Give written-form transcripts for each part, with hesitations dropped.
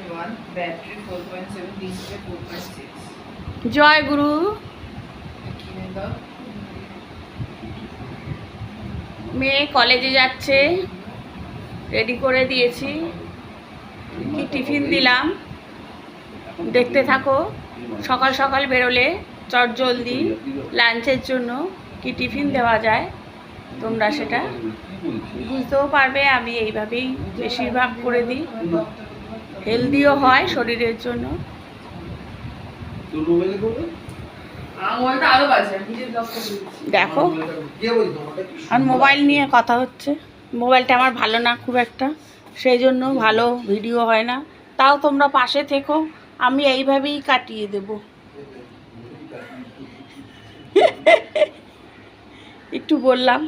4.1, battery 4.7, display 4.6. জয় গুরু। মেয়ে কলেজে যাচ্ছে, রেডি করে দিয়েছি। কি টিফিন দিলাম দেখতে থাকো। সকাল সকাল বেরোলে চটজলদি লাঞ্চের জন্য কি টিফিন দেওয়া যায় তোমরা সেটা বুঝতেও পারবে। আমি এইভাবেই বেশিরভাগ করে দিই, হেলদিও হয় শরীরের জন্য। দেখো, আর মোবাইল নিয়ে কথা হচ্ছে। মোবাইলটা আমার ভালো না খুব একটা, সেই জন্য ভালো ভিডিও হয় না। তাও তোমরা পাশে থেকো, আমি এইভাবেই কাটিয়ে দেব। একটু বললাম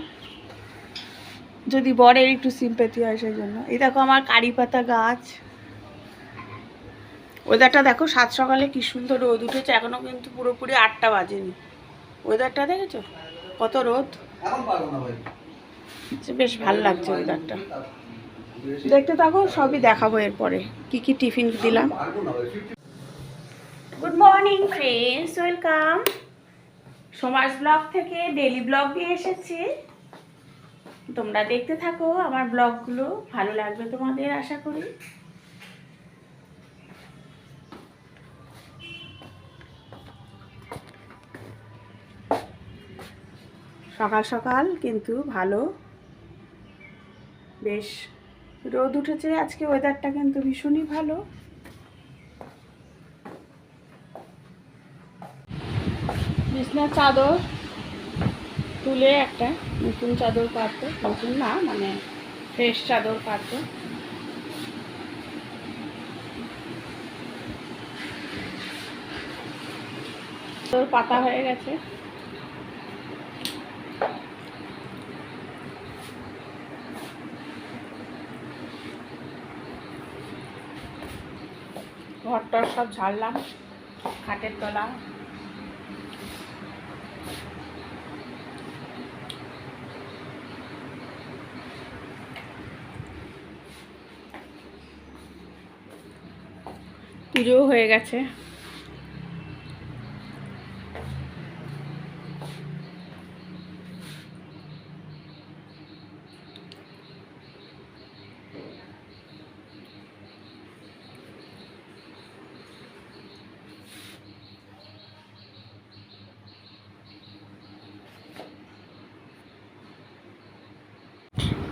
যদি বরের একটু সিম্প্যাথি হয় সেই জন্য। এই দেখো আমার কারি পাতা গাছ। ওয়েদারটা দেখো, সাত সকালে কি সুন্দর রোদ উঠেছে, এখনো কিন্তু পুরোপুরি 8টা বাজেনি। ওয়েদারটা দেখেছো কত রোদ, বেশ ভালো লাগছে ওয়েদারটা। দেখতে থাকো, সবই দেখাবো এরপরে কি কি টিফিন দিলাম। Good morning friends, welcome. Soma's blog থেকে ডেইলি ব্লগ দিয়ে এসেছি। তোমরা দেখতে থাকো আমার ব্লগগুলো, ভালো লাগবে তোমাদের আশা করি। সকাল সকাল কিন্তু ভালো, বেশ রোদ উঠেছে আজকে, ওয়েদারটা কিন্তু ভীষণই ভালো। বিছনার চাদর তুলে একটা নতুন চাদর পাতবো, নতুন না মানে ফ্রেশ চাদর পাতবো। চাদর পাতা হয়ে গেছে। ঘরটার সব ঝাড়লাম, খাটের তলা। পুজোও হয়ে গেছে।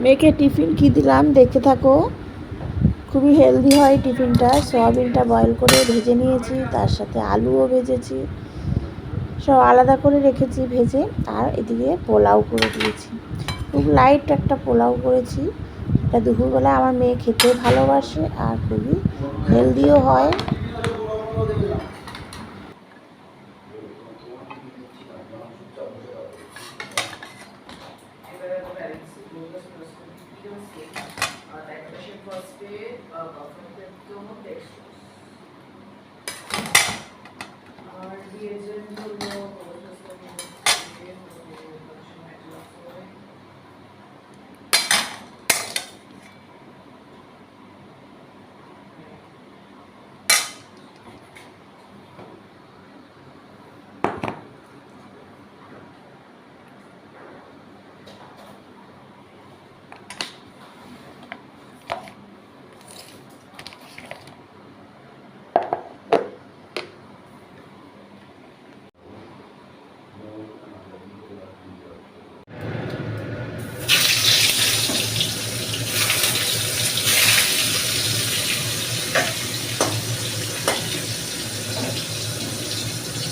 মেয়েকে টিফিন কি দিলাম দেখতে থাকো। খুবই হেলদি হয় টিফিনটা। সয়াবিনটা বয়েল করে ভেজে নিয়েছি, তার সাথে আলুও ভেজেছি, সব আলাদা করে রেখেছি ভেজে। আর এদিকে পোলাও করে দিয়েছি, খুব লাইট একটা পোলাও করেছি। এটা দুপুরবেলা আমার মেয়ে খেতে ভালোবাসে আর খুবই হেলদিও হয়।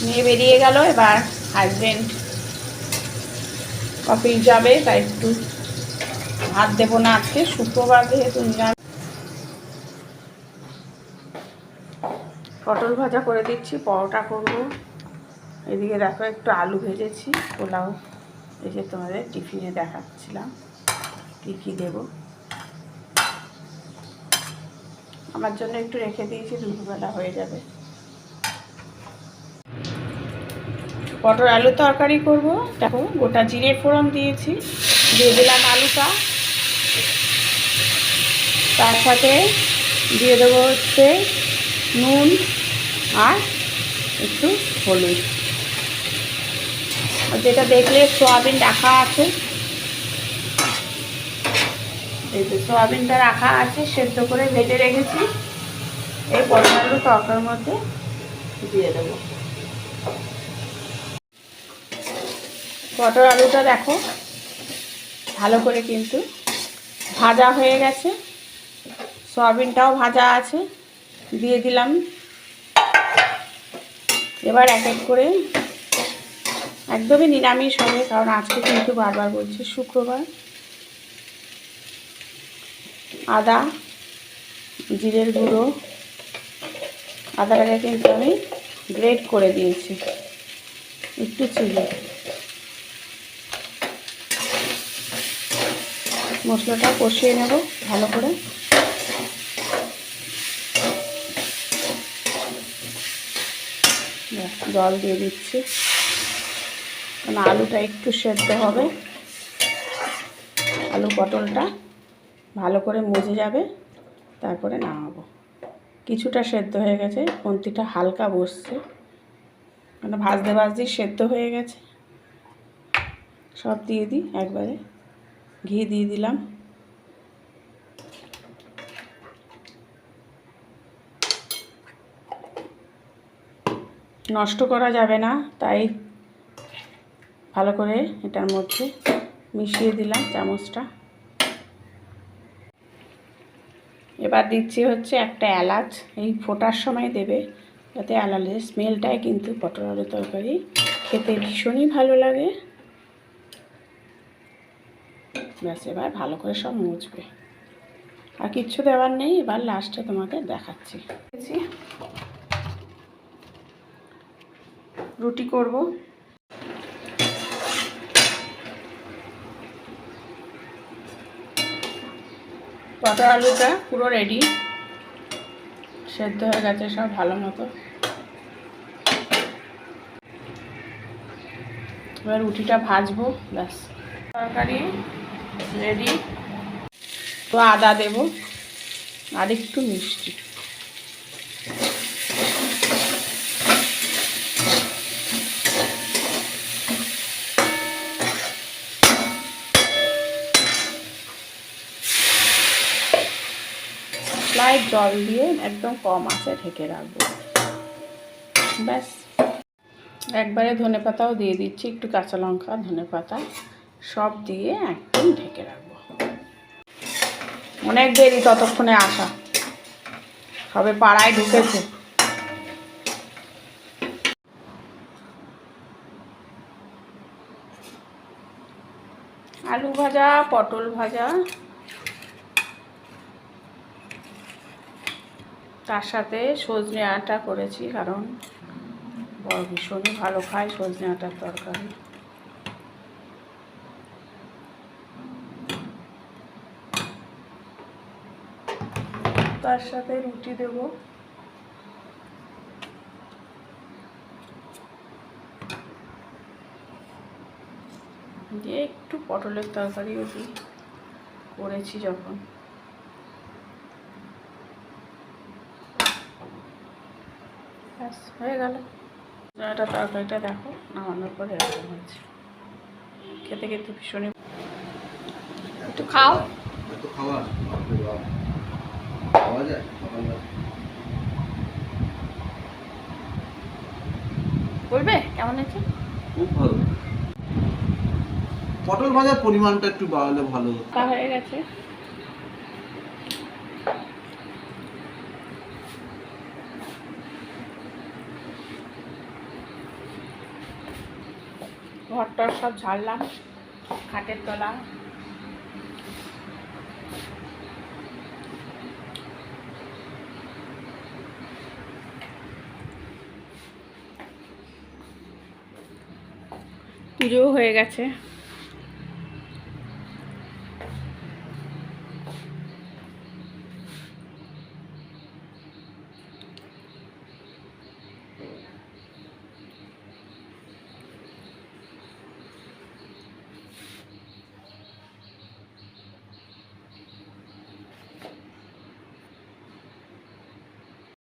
মেয়ে বেরিয়ে গেল, এবার হাজবেন্ড অফিস যাবে, তাই একটু ভাত দেবো না আজকে, শুক্রবার যেহেতু নিরামিষ। পটল ভাজা করে দিচ্ছি, পরোটা করব। এদিকে দেখো একটু আলু ভেজেছি, পোলাও এই যে তোমাদের টিফিনে দেখাচ্ছিলাম কী কী দেবো। আমার জন্য একটু রেখে দিয়েছি, দুপুরবেলা হয়ে যাবে। পটল আলু তরকারি করব। দেখো গোটা জিরে ফোড়ন দিয়েছি, দিয়ে দিলাম আলুটা, তার সাথে দিয়ে দেবো হচ্ছে নুন আর একটু হলুদ। আর যেটা দেখলে সয়াবিন রাখা আছে, এই যে সয়াবিনটা রাখা আছে, সেদ্ধ করে ভেজে রেখেছি, এই পটল আলু তরকারির মধ্যে দিয়ে দেবো। পটল আলুটা দেখো ভালো করে কিন্তু ভাজা হয়ে গেছে, সয়াবিনটাও ভাজা আছে, দিয়ে দিলাম। এবার এক এক করে, একদমই নিরামিষ হবে, কারণ আজকে কিন্তু বারবার বলছি শুক্রবার। আদা, জিরের গুঁড়ো, আদাটাকে কিন্তু আমি গ্রেট করে দিয়েছি, একটু চিনি। মশলাটা কষিয়ে নেব ভালো করে। জল দিয়ে দিচ্ছি, কারণ আলুটা একটু সেদ্ধ হবে, আলু পটলটা ভালো করে মজে যাবে, তারপরে নামাবো। কিছুটা সেদ্ধ হয়ে গেছে, কন্তিটা হালকা বসছে, মানে ভাজতে ভাজতেই সেদ্ধ হয়ে গেছে। সব দিয়ে দিই একবারে, ঘি দিয়ে দিলাম। নষ্ট করা যাবে না, তাই ভালো করে এটার মধ্যে মিশিয়ে দিলাম চামচটা। এবার দিচ্ছি হচ্ছে একটা এলাচ, এই ফোটার সময় দেবে, যাতে এলাচের স্মেলটাই কিন্তু পটল আলু তরকারি খেতে ভীষণই ভালো লাগে। ব্যাস, এবার ভালো করে সব মুছবে, আর কিচ্ছু দেওয়ার নেই। এবার লাস্টে তোমাদের দেখাচ্ছি। রুটি করব। পটল আলুটা পুরো রেডি, সেদ্ধ হয়ে গেছে সব ভালো মতো। এবার রুটিটা ভাজবো, ব্যাস তরকারি রেডি। তো আদা দেব আর একটু মিষ্টি। স্লাইড জল দিয়ে একদম কম আঁচে ঢেকে রাখবো, ব্যাস। একবারে ধনেপাতাও দিয়ে দিচ্ছি, একটু কাঁচা লঙ্কা, ধনেপাতা সব দিয়ে একদম ঢেকে রাখবো। অনেক দেরি ততক্ষণে আসা, সবে পাড়ায় ঢুকেছে। আলু ভাজা, পটল ভাজা, তার সাথে সজনে আটা করেছি, কারণ বড় ভীষণই ভালো খায় সজনে আটার তরকারি। তার সাথে রুটি দেব। দিয়ে একটু পটলের তরকারিও দিই, করেছি যখন। ব্যাস হয়ে গেল। এটা তরকারিটা দেখো নামানোর পরে এরকম হচ্ছে, খেতে খেতে ভীষণই। একটু খাও, বলবে কেমন হয়েছে? খুব ভালো। পটল ভাজার পরিমাণটা একটু বাড়ালে ভালো হতো। হয়ে গেছে। ঘরটার সব ঝাড়লাম, খাটের তলা। পুজো হয়ে গেছে।